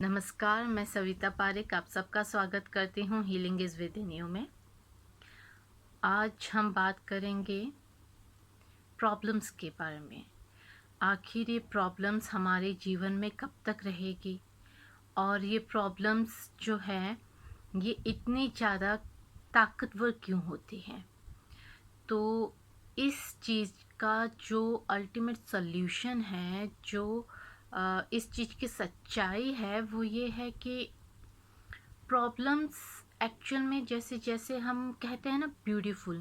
नमस्कार, मैं सविता पारेख आप सबका स्वागत करती हूँ हीलिंग इज़ विदिन यू में। आज हम बात करेंगे प्रॉब्लम्स के बारे में। आखिर ये प्रॉब्लम्स हमारे जीवन में कब तक रहेगी और ये प्रॉब्लम्स जो है ये इतनी ज़्यादा ताकतवर क्यों होती हैं। तो इस चीज़ का जो अल्टीमेट सल्यूशन है, जो इस चीज़ की सच्चाई है वो ये है कि प्रॉब्लम्स एक्चुअल में जैसे जैसे हम कहते हैं ना ब्यूटीफुल,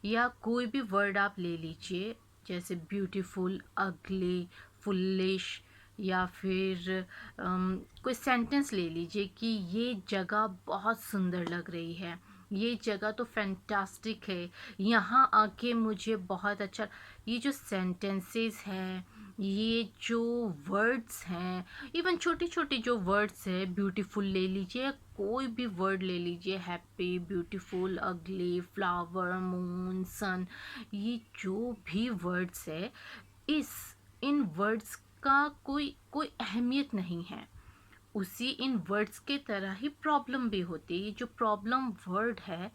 या कोई भी वर्ड आप ले लीजिए, जैसे ब्यूटीफुल, अगली, फुलिश, या फिर कोई सेंटेंस ले लीजिए कि ये जगह बहुत सुंदर लग रही है, ये जगह तो फैंटास्टिक है, यहाँ आके मुझे बहुत अच्छा। ये जो सेंटेंसेस हैं, ये जो वर्ड्स हैं, इवन छोटी छोटी जो वर्ड्स है, ब्यूटीफुल ले लीजिए, कोई भी वर्ड ले लीजिए, हैप्पी, ब्यूटीफुल, अगली, फ्लावर, मून, सन, ये जो भी वर्ड्स है, इस इन वर्ड्स का कोई कोई अहमियत नहीं है। उसी इन वर्ड्स के तरह ही प्रॉब्लम भी होती है। ये जो प्रॉब्लम वर्ड है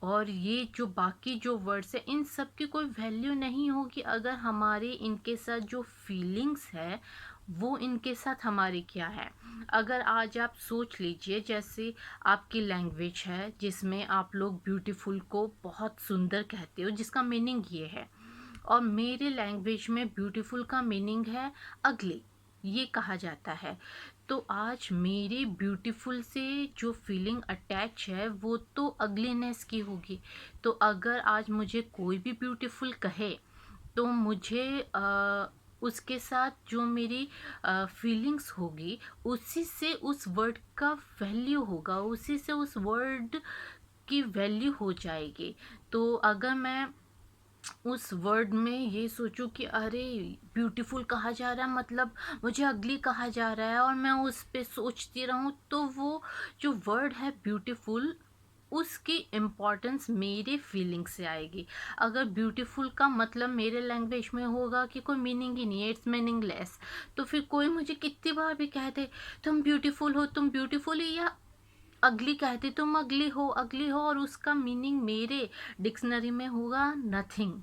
और ये जो बाकी जो वर्ड्स है, इन सब की कोई वैल्यू नहीं होगी अगर हमारे इनके साथ जो फीलिंग्स है वो इनके साथ हमारी क्या है। अगर आज आप सोच लीजिए, जैसे आपकी लैंग्वेज है जिसमें आप लोग ब्यूटीफुल को बहुत सुंदर कहते हो, जिसका मीनिंग ये है, और मेरे लैंग्वेज में ब्यूटीफुल का मीनिंग है अगली, ये कहा जाता है। तो आज मेरी ब्यूटीफुल से जो फीलिंग अटैच है वो तो अगलीनेस की होगी। तो अगर आज मुझे कोई भी ब्यूटीफुल कहे तो मुझे उसके साथ जो मेरी फीलिंग्स होगी उसी से उस वर्ड का वैल्यू होगा, उसी से उस वर्ड की वैल्यू हो जाएगी। तो अगर मैं उस वर्ड में ये सोचूं कि अरे ब्यूटीफुल कहा जा रहा है, मतलब मुझे अगली कहा जा रहा है, और मैं उस पे सोचती रहूं, तो वो जो वर्ड है ब्यूटीफुल, उसकी इम्पोर्टेंस मेरे फीलिंग से आएगी। अगर ब्यूटीफुल का मतलब मेरे लैंग्वेज में होगा कि कोई मीनिंग ही नहीं है, इट्स मीनिंगलेस, तो फिर कोई मुझे कितनी बार भी कह दे तुम ब्यूटीफुल हो, तुम ब्यूटीफुल ही, या अगली कहते तुम अगली हो, अगली हो, और उसका मीनिंग मेरे डिक्शनरी में होगा नथिंग,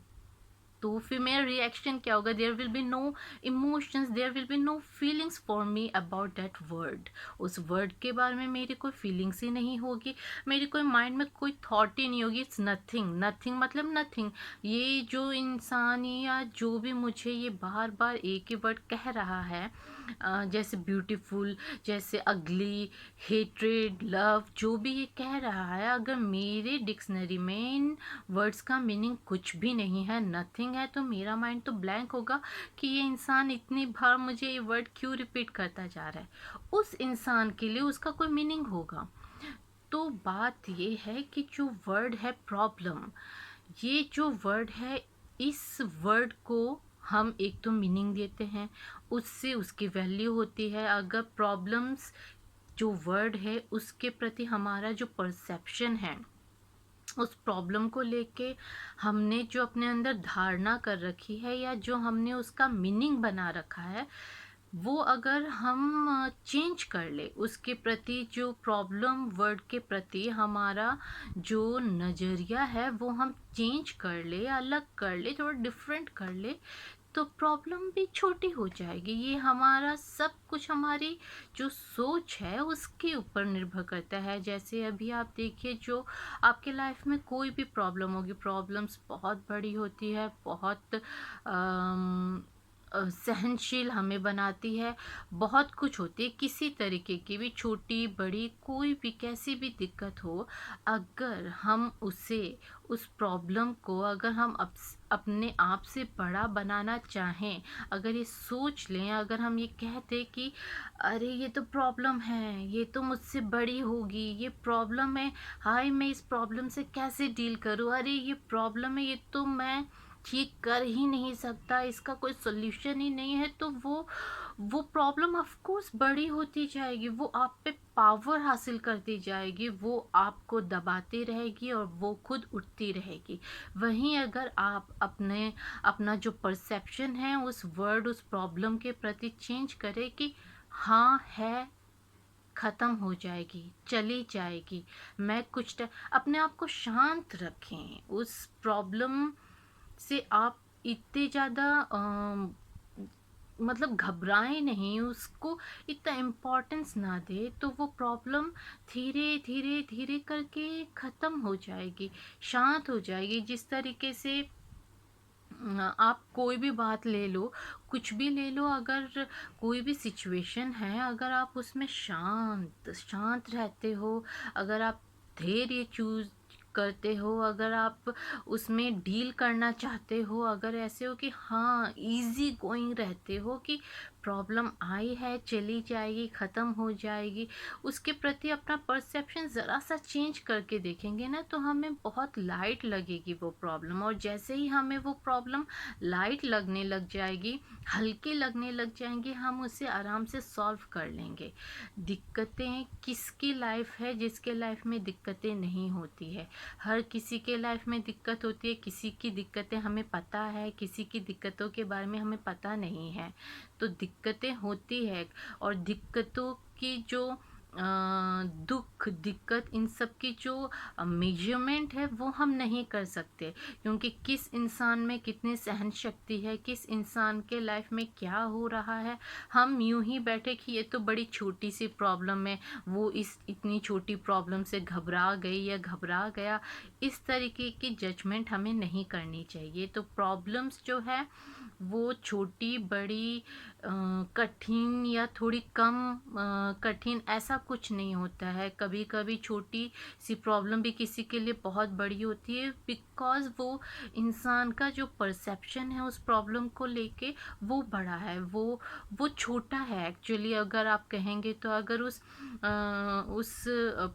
तो फिर मेरा रिएक्शन क्या होगा? There will be no emotions, there will be no feelings for me about that word. उस वर्ड के बारे में मेरी कोई फीलिंग्स ही नहीं होगी, मेरी कोई माइंड में कोई थॉट ही नहीं होगी। इट्स नथिंग, नथिंग मतलब नथिंग। ये जो इंसान या जो भी मुझे ये बार बार एक ही वर्ड कह रहा है, जैसे ब्यूटीफुल, जैसे अगली, हेट्रेड, लव, जो भी ये कह रहा है, अगर मेरे डिक्शनरी में इन वर्ड्स का मीनिंग कुछ भी नहीं है, नथिंग है, तो मेरा माइंड तो ब्लैंक होगा कि ये इंसान इतनी बार मुझे ये वर्ड क्यों रिपीट करता जा रहा है। उस इंसान के लिए उसका कोई मीनिंग होगा। तो बात ये है कि जो वर्ड है प्रॉब्लम, ये जो वर्ड है, इस वर्ड को हम एक तो मीनिंग देते हैं, उससे उसकी वैल्यू होती है। अगर प्रॉब्लम्स जो वर्ड है उसके प्रति हमारा जो परसेप्शन है, उस प्रॉब्लम को लेके हमने जो अपने अंदर धारणा कर रखी है, या जो हमने उसका मीनिंग बना रखा है, वो अगर हम चेंज कर ले, उसके प्रति जो प्रॉब्लम वर्ड के प्रति हमारा जो नज़रिया है वो हम चेंज कर ले, अलग कर ले, थोड़ा डिफरेंट कर ले, तो प्रॉब्लम भी छोटी हो जाएगी। ये हमारा सब कुछ, हमारी जो सोच है उसके ऊपर निर्भर करता है। जैसे अभी आप देखिए, जो आपके लाइफ में कोई भी प्रॉब्लम होगी, प्रॉब्लम्स बहुत बड़ी होती है, बहुत सहनशील हमें बनाती है, बहुत कुछ होती है, किसी तरीके की भी, छोटी बड़ी कोई भी कैसी भी दिक्कत हो, अगर हम उसे, उस प्रॉब्लम को अगर हम अपने आप से बड़ा बनाना चाहें, अगर ये सोच लें, अगर हम ये कहते कि अरे ये तो प्रॉब्लम है, ये तो मुझसे बड़ी होगी, ये प्रॉब्लम है, हाय मैं इस प्रॉब्लम से कैसे डील करूँ, अरे ये प्रॉब्लम है, ये तो मैं ठीक कर ही नहीं सकता, इसका कोई सोल्यूशन ही नहीं है, तो वो प्रॉब्लम ऑफ कोर्स बड़ी होती जाएगी, वो आप पे पावर हासिल करती जाएगी, वो आपको दबाती रहेगी और वो खुद उठती रहेगी। वहीं अगर आप अपना जो परसेप्शन है उस वर्ड, उस प्रॉब्लम के प्रति चेंज करें कि हाँ है, ख़त्म हो जाएगी, चली जाएगी। मैं कुछ अपने आप को शांत रखें। उस प्रॉब्लम से आप इतने ज़्यादा मतलब घबराएं नहीं, उसको इतना इम्पोर्टेंस ना दे, तो वो प्रॉब्लम धीरे धीरे धीरे करके ख़त्म हो जाएगी, शांत हो जाएगी। जिस तरीके से आप कोई भी बात ले लो, कुछ भी ले लो, अगर कोई भी सिचुएशन है, अगर आप उसमें शांत शांत रहते हो, अगर आप धैर्य चूज करते हो, अगर आप उसमें डील करना चाहते हो, अगर ऐसे हो कि हाँ इजी गोइंग रहते हो कि प्रॉब्लम आई है चली जाएगी, ख़त्म हो जाएगी, उसके प्रति अपना परसेप्शन ज़रा सा चेंज करके देखेंगे ना, तो हमें बहुत लाइट लगेगी वो प्रॉब्लम। और जैसे ही हमें वो प्रॉब्लम लाइट लगने लग जाएगी, हल्की लगने लग जाएंगी, हम उसे आराम से सॉल्व कर लेंगे। दिक्कतें किसकी लाइफ है जिसके लाइफ में दिक्कतें नहीं होती है? हर किसी के लाइफ में दिक्कत होती है। किसी की दिक्कतें हमें पता है, किसी की दिक्कतों के बारे में हमें पता नहीं है। तो दिक्कतें होती है, और दिक्कतों की जो दुख दिक्कत इन सब की जो मेजरमेंट है वो हम नहीं कर सकते, क्योंकि किस इंसान में कितनी सहन शक्ति है, किस इंसान के लाइफ में क्या हो रहा है। हम यूं ही बैठे कि ये तो बड़ी छोटी सी प्रॉब्लम है, वो इस इतनी छोटी प्रॉब्लम से घबरा गई या घबरा गया, इस तरीके की जजमेंट हमें नहीं करनी चाहिए। तो प्रॉब्लम्स जो है वो छोटी बड़ी कठिन या थोड़ी कम कठिन, ऐसा कुछ नहीं होता है। कभी कभी छोटी सी प्रॉब्लम भी किसी के लिए बहुत बड़ी होती है, बिकॉज़ वो इंसान का जो परसेप्शन है उस प्रॉब्लम को लेके वो बड़ा है, वो छोटा है एक्चुअली। अगर आप कहेंगे तो अगर उस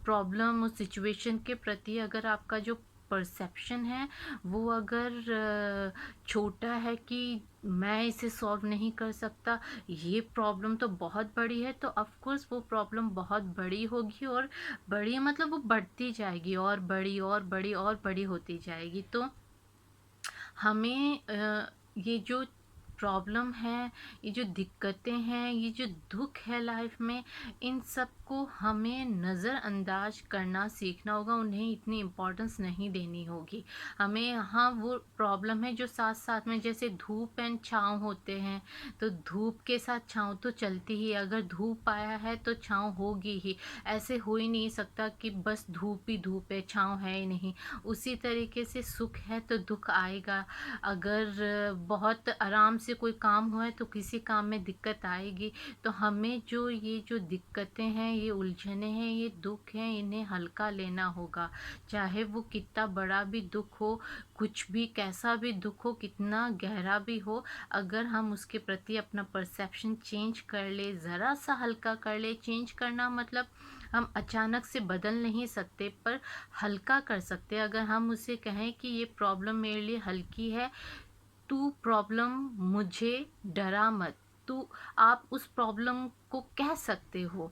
प्रॉब्लम उस सिचुएशन के प्रति अगर आपका जो परसेप्शन है वो अगर छोटा है कि मैं इसे सॉल्व नहीं कर सकता, ये प्रॉब्लम तो बहुत बड़ी है, तो ऑफ कोर्स वो प्रॉब्लम बहुत बड़ी होगी, और बड़ी मतलब वो बढ़ती जाएगी, और बड़ी और बड़ी और बड़ी होती जाएगी। तो हमें ये जो प्रॉब्लम है, ये जो दिक्कतें हैं, ये जो दुख है लाइफ में, इन सब को हमें नज़रअंदाज करना सीखना होगा, उन्हें इतनी इम्पोर्टेंस नहीं देनी होगी हमें। हाँ वो प्रॉब्लम है जो साथ साथ में, जैसे धूप एंड छाँव होते हैं, तो धूप के साथ छाँव तो चलती ही, अगर धूप आया है तो छाँव होगी ही। ऐसे हो ही नहीं सकता कि बस धूप ही धूप है, छाँव है ही नहीं। उसी तरीके से सुख है तो दुख आएगा। अगर बहुत आराम से कोई काम हुआ है तो किसी काम में दिक्कत आएगी। तो हमें ये जो दिक्कतें हैं, ये उलझने हैं, ये दुख हैं, इन्हें हल्का लेना होगा। चाहे वो कितना बड़ा भी दुख हो, कुछ भी कैसा भी दुख हो, कितना गहरा भी हो, अगर हम उसके प्रति अपना परसेप्शन चेंज कर ले, ज़रा सा हल्का कर ले। चेंज करना मतलब हम अचानक से बदल नहीं सकते, पर हल्का कर सकते हैं। अगर हम उसे कहें कि ये प्रॉब्लम मेरे लिए हल्की है, तू प्रॉब्लम मुझे डरा मत, तू आप उस प्रॉब्लम को कह सकते हो।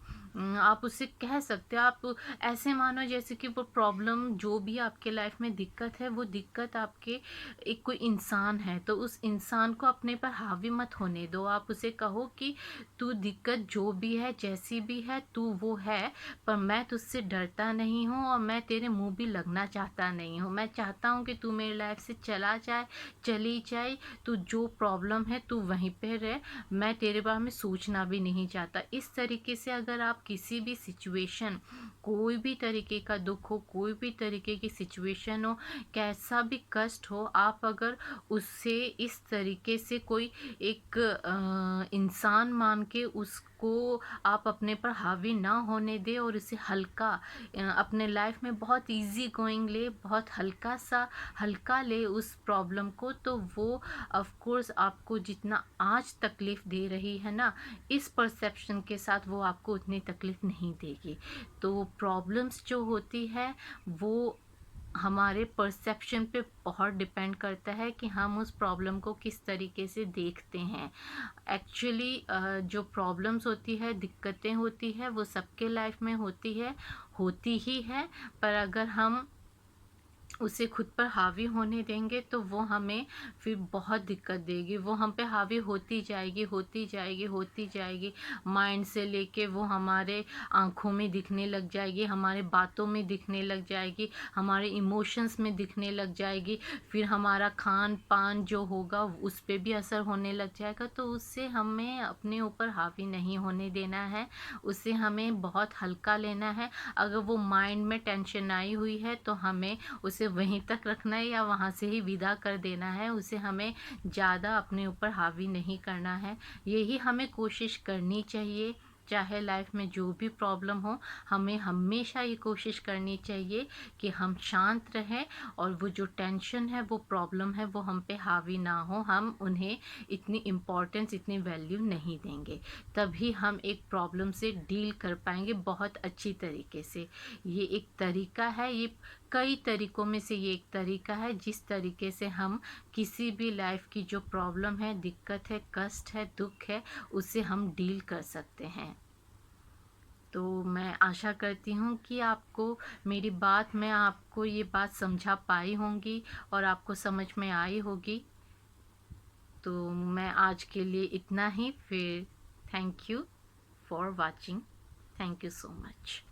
आप उसे कह सकते हो, आप ऐसे मानो जैसे कि वो प्रॉब्लम जो भी आपके लाइफ में दिक्कत है, वो दिक्कत आपके एक कोई इंसान है, तो उस इंसान को अपने पर हावी मत होने दो। आप उसे कहो कि तू दिक्कत जो भी है, जैसी भी है, तू वो है, पर मैं तुझसे डरता नहीं हूँ, और मैं तेरे मुंह भी लगना चाहता नहीं हूँ। मैं चाहता हूँ कि तू मेरी लाइफ से चला जाए, चली जाए, तू जो प्रॉब्लम है तू वहीं पे रह, मैं तेरे बारे में सोचना भी नहीं चाहता। इस तरीके से अगर आप किसी भी सिचुएशन, कोई भी तरीके का दुख हो, कोई भी तरीके की सिचुएशन हो, कैसा भी कष्ट हो, आप अगर उससे इस तरीके से कोई एक इंसान मान के उसको आप अपने पर हावी ना होने दे, और इसे हल्का अपने लाइफ में बहुत इजी गोइंग ले, बहुत हल्का ले उस प्रॉब्लम को, तो वो ऑफ कोर्स आपको जितना आज तकलीफ़ दे रही है ना, इस परसेप्शन के साथ वो आपको उतनी तकलीफ़ नहीं देगी। तो प्रॉब्लम्स जो होती है वो हमारे परसेप्शन पे बहुत डिपेंड करता है कि हम उस प्रॉब्लम को किस तरीके से देखते हैं। एक्चुअली जो प्रॉब्लम्स होती है, दिक्कतें होती है, वो सबके लाइफ में होती है, होती ही है। पर अगर हम उसे खुद पर हावी होने देंगे तो वो हमें फिर बहुत दिक्कत देगी। वो हम पे हावी होती जाएगी, होती जाएगी, होती जाएगी। माइंड से लेके वो हमारे आँखों में दिखने लग जाएगी, हमारे बातों में दिखने लग जाएगी, हमारे इमोशंस में दिखने लग जाएगी। फिर हमारा खान-पान जो होगा उस पे भी असर होने लग जाएगा। तो उससे हमें अपने ऊपर हावी नहीं होने देना है, उसे हमें बहुत हल्का लेना है। अगर वो माइंड में टेंशन आई हुई है तो हमें उसे वहीं तक रखना है या वहाँ से ही विदा कर देना है। उसे हमें ज़्यादा अपने ऊपर हावी नहीं करना है। यही हमें कोशिश करनी चाहिए। चाहे लाइफ में जो भी प्रॉब्लम हो, हमें हमेशा ये कोशिश करनी चाहिए कि हम शांत रहें और वो जो टेंशन है, वो प्रॉब्लम है, वो हम पे हावी ना हो। हम उन्हें इतनी इम्पोर्टेंस, इतनी वैल्यू नहीं देंगे। तभी हम एक प्रॉब्लम से डील कर पाएंगे बहुत अच्छी तरीके से। ये एक तरीका है, ये कई तरीकों में से ये एक तरीका है जिस तरीके से हम किसी भी लाइफ की जो प्रॉब्लम है, दिक्कत है, कष्ट है, दुख है, उससे हम डील कर सकते हैं। तो मैं आशा करती हूँ कि आपको मेरी बात, मैं आपको ये बात समझा पाई होंगी और आपको समझ में आई होगी। तो मैं आज के लिए इतना ही। फिर thank you for watching. Thank you so much.